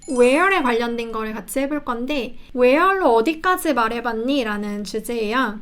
where에 관련된 거를 같이 해볼 건데 where로 어디까지 말해봤니? 라는 주제예요.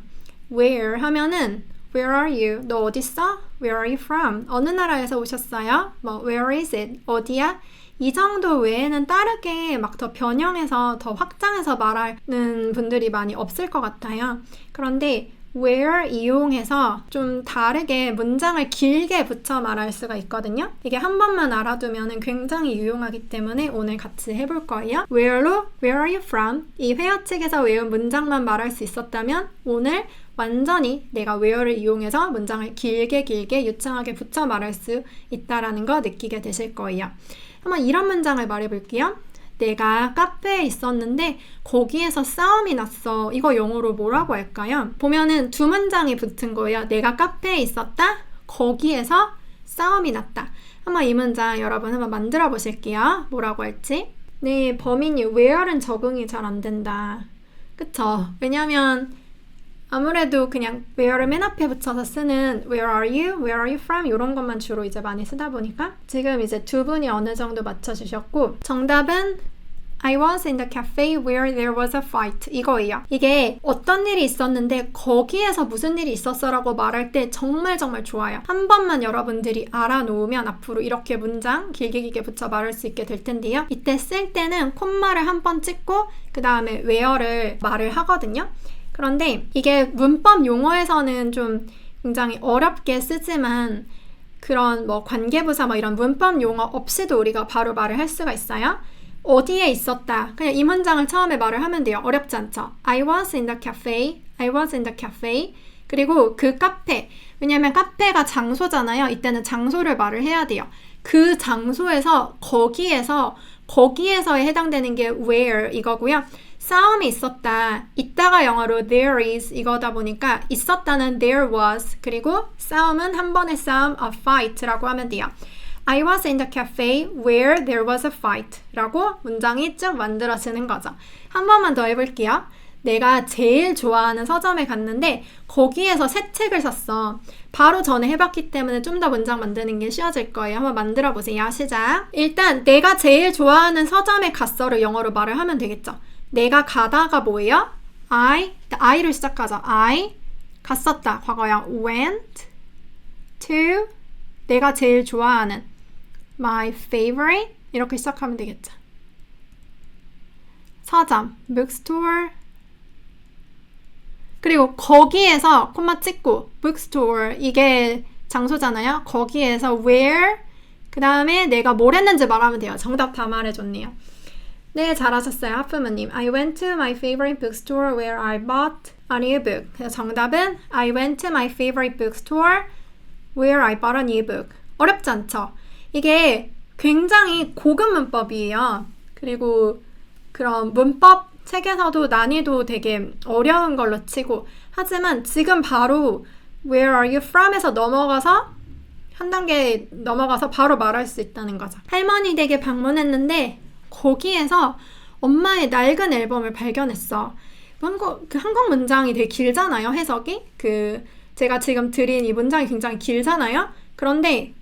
where 하면은 Where are you? 너 어딨어? Where are you from? 어느 나라에서 오셨어요? 뭐 Where is it? 어디야? 이 정도 외에는 다르게 막 더 변형해서 더 확장해서 말하는 분들이 많이 없을 것 같아요. 그런데 where 이용해서 좀 다르게 문장을 길게 붙여 말할 수가 있거든요. 이게 한 번만 알아두면 굉장히 유용하기 때문에 오늘 같이 해볼 거예요. where로 Where are you from? 이 회화책에서 외운 문장만 말할 수 있었다면 오늘 완전히 내가 where를 이용해서 문장을 길게 유창하게 붙여 말할 수 있다는 거 느끼게 되실 거예요. 한번 이런 문장을 말해볼게요. 내가 카페에 있었는데 거기에서 싸움이 났어. 이거 영어로 뭐라고 할까요? 보면은 두 문장이 붙은 거예요. 내가 카페에 있었다. 거기에서 싸움이 났다. 한번 이 문장 여러분 한번 만들어 보실게요. 뭐라고 할지. 네, 범인이 where는 적응이 잘 안 된다. 그쵸? 왜냐면 아무래도 그냥 where를 맨 앞에 붙여서 쓰는 where are you, where are you from 이런 것만 주로 이제 많이 쓰다 보니까 지금 이제 두 분이 어느 정도 맞춰주셨고 정답은 I was in the cafe where there was a fight 이거예요. 이게 어떤 일이 있었는데 거기에서 무슨 일이 있었어 라고 말할 때 정말 좋아요. 한 번만 여러분들이 알아놓으면 앞으로 이렇게 문장 길게 붙여 말할 수 있게 될 텐데요. 이때 쓸 때는 콤마를 한 번 찍고 그 다음에 where를 말을 하거든요. 그런데 이게 문법 용어에서는 좀 굉장히 어렵게 쓰지만 그런 뭐 관계부사 뭐 이런 문법 용어 없이도 우리가 바로 말을 할 수가 있어요. 어디에 있었다. 그냥 이 문장을 처음에 말을 하면 돼요. 어렵지 않죠? I was in the cafe. I was in the cafe. 그리고 그 카페. 왜냐면 카페가 장소잖아요. 이때는 장소를 말을 해야 돼요. 그 장소에서 거기에서에 해당되는 게 where 이거고요. 싸움이 있었다. 있다가 영어로 there is 이거다 보니까 있었다는 there was 그리고 싸움은 한 번의 싸움 a fight라고 하면 돼요. I was in the cafe where there was a fight 라고 문장이 쭉 만들어지는 거죠. 한 번만 더 해볼게요. 내가 제일 좋아하는 서점에 갔는데 거기에서 새 책을 샀어. 바로 전에 해봤기 때문에 좀 더 문장 만드는 게 쉬워질 거예요. 한번 만들어 보세요. 시작. 일단 내가 제일 좋아하는 서점에 갔어를 영어로 말을 하면 되겠죠. 내가 가다가 뭐예요? I로 시작하죠. I 갔었다. 과거형 went to 내가 제일 좋아하는 my favorite 이렇게 시작하면 되겠죠. 서점 bookstore 그리고 거기에서 콤마 찍고 bookstore 이게 장소잖아요. 거기에서 where 그 다음에 내가 뭘 했는지 말하면 돼요. 정답 다 말해줬네요. 네, 잘하셨어요. 하프무님. I went to my favorite bookstore where I bought a new book. 그래서 정답은 I went to my favorite bookstore where I bought a new book. 어렵지 않죠? 이게 굉장히 고급 문법이에요. 그리고 그런 문법 책에서도 난이도 되게 어려운 걸로 치고 하지만 지금 바로 Where are you from? 에서 넘어가서 한 단계 넘어가서 바로 말할 수 있다는 거죠. 할머니 댁에 방문했는데 거기에서 엄마의 낡은 앨범을 발견했어. 한국 문장이 되게 길잖아요, 해석이. 제가 지금 드린 이 문장이 굉장히 길잖아요. 그런데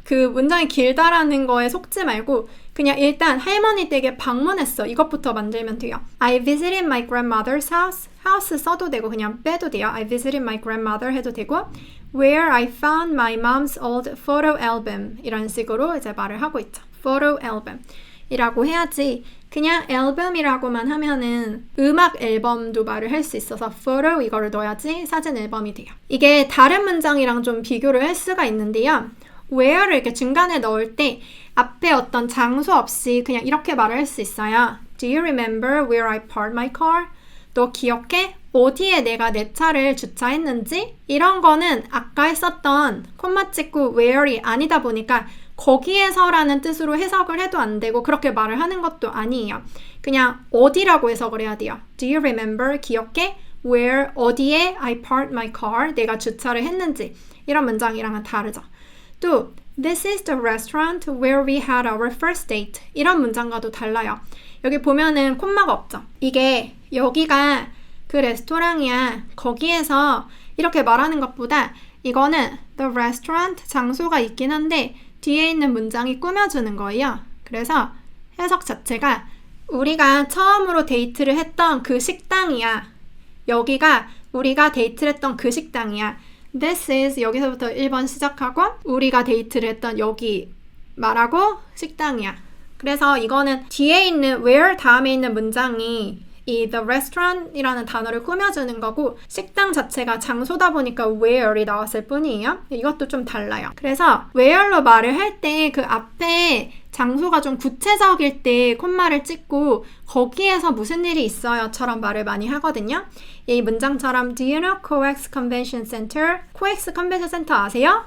그 문장이 길다라는 거에 속지 말고 그냥 일단 할머니 댁에 방문했어. 이것부터 만들면 돼요. I visited my grandmother's house. house 써도 되고 그냥 빼도 돼요. I visited my grandmother 해도 되고 where I found my mom's old photo album 이런 식으로 이제 말을 하고 있죠. photo album 이라고 해야지 그냥 앨범이라고만 하면은 음악 앨범도 말을 할 수 있어서 photo 이거를 넣어야지 사진 앨범이 돼요. 이게 다른 문장이랑 좀 비교를 할 수가 있는데요. where를 이렇게 중간에 넣을 때 앞에 어떤 장소 없이 그냥 이렇게 말을 할 수 있어요. Do you remember where I parked my car? 너 기억해? 어디에 내가 내 차를 주차했는지? 이런 거는 아까 했었던 콤마 찍고 where이 아니다 보니까 거기에서라는 뜻으로 해석을 해도 안 되고 그렇게 말을 하는 것도 아니에요. 그냥 어디라고 해석을 해야 돼요. Do you remember? 기억해? Where, 어디에 I parked my car? 내가 주차를 했는지. 이런 문장이랑은 다르죠. 또 This is the restaurant where we had our first date. 이런 문장과도 달라요. 여기 보면은 콤마가 없죠. 이게 여기가 그 레스토랑이야. 거기에서 이렇게 말하는 것보다 이거는 the restaurant 장소가 있긴 한데 뒤에 있는 문장이 꾸며주는 거예요. 그래서 해석 자체가 우리가 처음으로 데이트를 했던 그 식당이야. 여기가 우리가 데이트를 했던 그 식당이야. This is 여기서부터 1번 시작하고 우리가 데이트를 했던 여기 말하고 식당이야. 그래서 이거는 뒤에 있는 where 다음에 있는 문장이 이 the restaurant이라는 단어를 꾸며주는 거고 식당 자체가 장소다 보니까 where이 나왔을 뿐이에요. 이것도 좀 달라요. 그래서 where로 말을 할 때 그 앞에 장소가 좀 구체적일 때 콤마를 찍고 거기에서 무슨 일이 있어요처럼 말을 많이 하거든요. 이 문장처럼 Do you know COEX Convention Center? COEX 컨벤션 센터 아세요?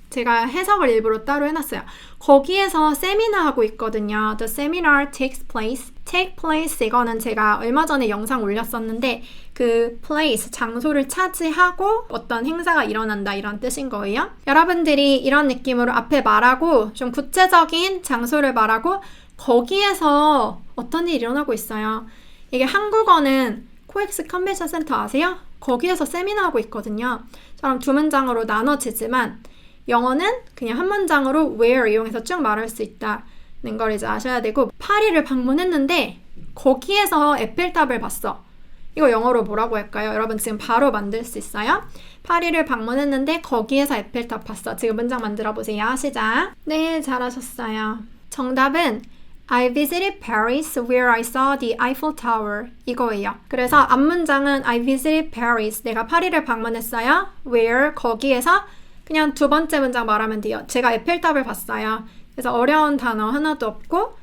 제가 해석을 일부러 따로 해놨어요. 거기에서 세미나 하고 있거든요. The seminar takes place. Take place 이거는 제가 얼마 전에 영상 올렸었는데 그 place, 장소를 차지하고 어떤 행사가 일어난다 이런 뜻인 거예요. 여러분들이 이런 느낌으로 앞에 말하고 좀 구체적인 장소를 말하고 거기에서 어떤 일이 일어나고 있어요. 이게 한국어는 코엑스 컨벤션 센터 아세요? 거기에서 세미나 하고 있거든요. 저랑 두 문장으로 나눠지지만 영어는 그냥 한 문장으로 where 이용해서 쭉 말할 수 있다는 걸 이제 아셔야 되고 파리를 방문했는데 거기에서 에펠탑을 봤어. 이거 영어로 뭐라고 할까요? 여러분 지금 바로 만들 수 있어요? 파리를 방문했는데 거기에서 에펠탑 봤어. 지금 문장 만들어 보세요. 시작. 네, 잘하셨어요. 정답은 I visited Paris where I saw the Eiffel Tower 이거예요. 그래서 앞문장은 I visited Paris 내가 파리를 방문했어요. where 거기에서 그냥 두 번째 문장 말하면 돼요. 제가 에펠탑을 봤어요. 그래서 어려운 단어 하나도 없고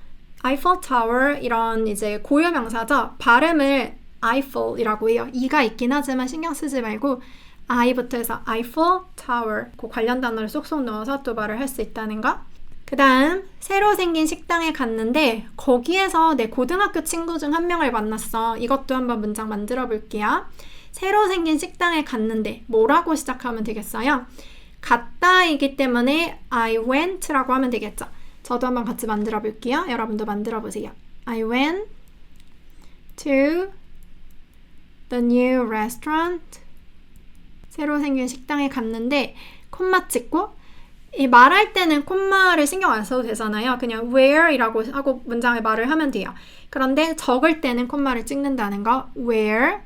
Eiffel Tower 이런 이제 고유 명사죠. 발음을 Eiffel이라고 해요. 이가 있긴 하지만 신경 쓰지 말고 I부터 해서 Eiffel Tower 그 관련 단어를 쏙쏙 넣어서 또 말을 할 수 있다는 거. 그 다음 새로 생긴 식당에 갔는데 거기에서 내 고등학교 친구 중 한 명을 만났어. 이것도 한번 문장 만들어 볼게요. 새로 생긴 식당에 갔는데 뭐라고 시작하면 되겠어요? 갔다이기 때문에 I went라고 하면 되겠죠. 저도 한번 같이 만들어 볼게요. 여러분도 만들어 보세요. I went to the new restaurant. 새로 생긴 식당에 갔는데 콤마 찍고 이 말할 때는 콤마를 신경 안 써도 되잖아요. 그냥 where이라고 하고 문장을 말을 하면 돼요. 그런데 적을 때는 콤마를 찍는다는 거. where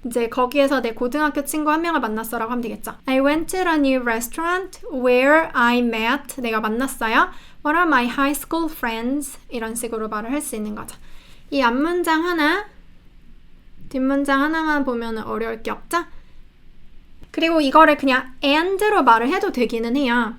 이제 거기에서 내 고등학교 친구 한 명을 만났어라고 하면 되겠죠. I went to a new restaurant where I met 내가 만났어요. One of my high school friends 이런 식으로 말을 할 수 있는 거죠. 이 앞문장 하나 뒷문장 하나만 보면 어려울 게 없죠? 그리고 이거를 그냥 and로 말을 해도 되기는 해요.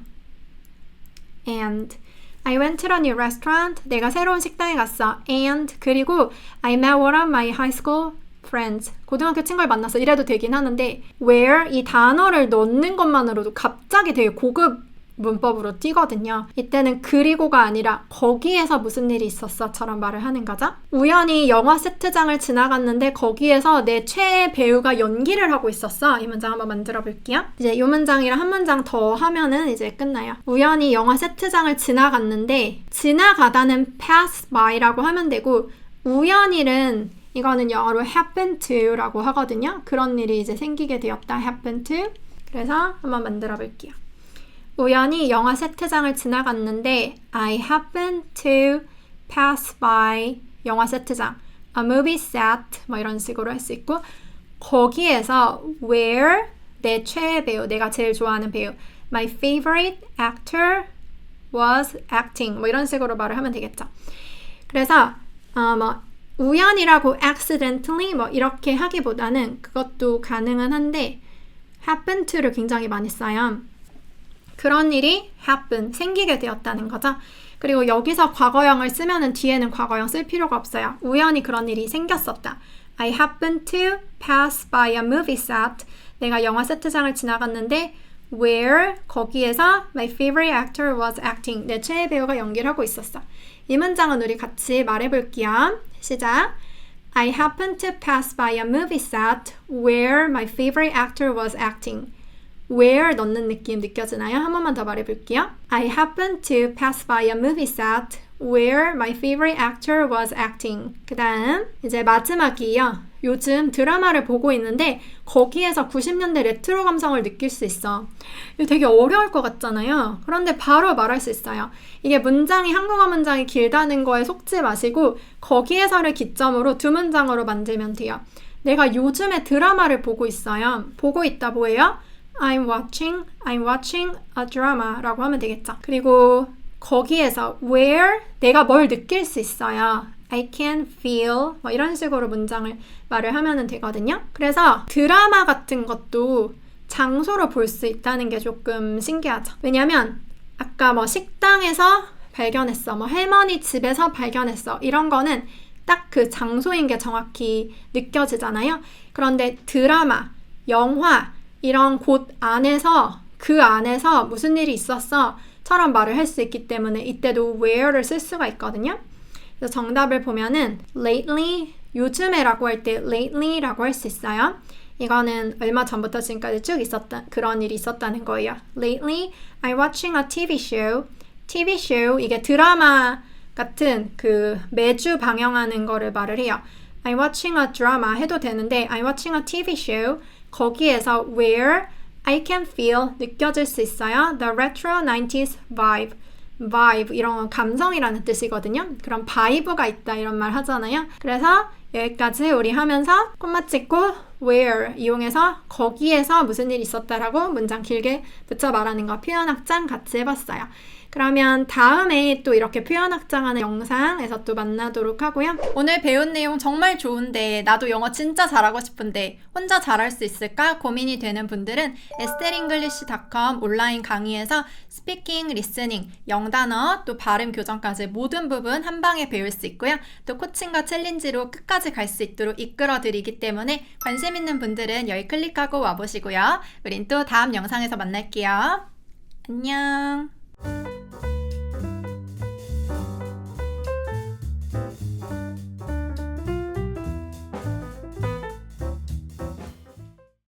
And I went to a new restaurant 내가 새로운 식당에 갔어. And 그리고 I met one of my high school friends 고등학교 친구를 만났어 이래도 되긴 하는데 where 이 단어를 넣는 것만으로도 갑자기 되게 고급 문법으로 띄거든요. 이때는 그리고가 아니라 거기에서 무슨 일이 있었어처럼 말을 하는 거죠. 우연히 영화 세트장을 지나갔는데 거기에서 내 최애 배우가 연기를 하고 있었어. 이 문장 한번 만들어 볼게요. 이제 이 문장이랑 한 문장 더 하면은 이제 끝나요. 우연히 영화 세트장을 지나갔는데 지나가다는 pass by라고 하면 되고 우연일은 이거는 영어로 happen to라고 하거든요. 그런 일이 이제 생기게 되었다. happen to. 그래서 한번 만들어 볼게요. 우연히 영화 세트장을 지나갔는데 I happened to pass by 영화 세트장, a movie set 뭐 이런 식으로 할 수 있고 거기에서 where 내 최애 배우, 내가 제일 좋아하는 배우 my favorite actor was acting 뭐 이런 식으로 말을 하면 되겠죠. 그래서 뭐 우연이라고 accidentally 뭐 이렇게 하기보다는 그것도 가능은 한데 happen to를 굉장히 많이 써요. 그런 일이 happen, 생기게 되었다는 거죠. 그리고 여기서 과거형을 쓰면은 뒤에는 과거형 쓸 필요가 없어요. 우연히 그런 일이 생겼었다. I happened to pass by a movie set. 내가 영화 세트장을 지나갔는데 where, 거기에서 my favorite actor was acting. 내 최애 배우가 연기를 하고 있었어. 이 문장은 우리 같이 말해볼게요. 시작. I happened to pass by a movie set where my favorite actor was acting. where 넣는 느낌 느껴지나요? 한 번만 더 말해볼게요. I happened to pass by a movie set where my favorite actor was acting. 그 다음 이제 마지막이에요. 요즘 드라마를 보고 있는데 거기에서 90년대 레트로 감성을 느낄 수 있어. 이거 되게 어려울 것 같잖아요. 그런데 바로 말할 수 있어요. 이게 문장이 한국어 문장이 길다는 거에 속지 마시고 거기에서를 기점으로 두 문장으로 만들면 돼요. 내가 요즘에 드라마를 보고 있어요. 보고 있다 뭐예요? I'm watching a drama 라고 하면 되겠죠. 그리고 거기에서 where 내가 뭘 느낄 수 있어요. I can feel 뭐 이런 식으로 문장을 말을 하면 되거든요. 그래서 드라마 같은 것도 장소로 볼 수 있다는 게 조금 신기하죠. 왜냐면 아까 뭐 식당에서 발견했어, 뭐 할머니 집에서 발견했어 이런 거는 딱 그 장소인 게 정확히 느껴지잖아요. 그런데 드라마, 영화 이런 곳 안에서 그 안에서 무슨 일이 있었어 처럼 말을 할 수 있기 때문에 이때도 where를 쓸 수가 있거든요. 그래서 정답을 보면은 lately, 요즘에라고 할 때 lately라고 할 수 있어요. 이거는 얼마 전부터 지금까지 쭉 있었던 그런 일이 있었다는 거예요. Lately, I'm watching a TV show. TV show 이게 드라마 같은 그 매주 방영하는 거를 말을 해요. I'm watching a drama 해도 되는데 I'm watching a TV show. 거기에서 where I can feel 느껴질 수 있어요. The retro 90s vibe 이런 건 감성이라는 뜻이거든요. 그런 바이브가 있다 이런 말 하잖아요. 그래서 여기까지 우리 하면서 콤마 찍고 where 이용해서 거기에서 무슨 일이 있었다라고 문장 길게 붙여 말하는 거 표현 확장 같이 해봤어요. 그러면 다음에 또 이렇게 표현 확장하는 영상에서 또 만나도록 하고요. 오늘 배운 내용 정말 좋은데 나도 영어 진짜 잘하고 싶은데 혼자 잘할 수 있을까 고민이 되는 분들은 estelenglish.com 온라인 강의에서 스피킹, 리스닝, 영단어, 또 발음 교정까지 모든 부분 한 방에 배울 수 있고요. 또 코칭과 챌린지로 끝까지 갈 수 있도록 이끌어 드리기 때문에 관심 있는 분들은 여기 클릭하고 와보시고요. 우린 또 다음 영상에서 만날게요. 안녕.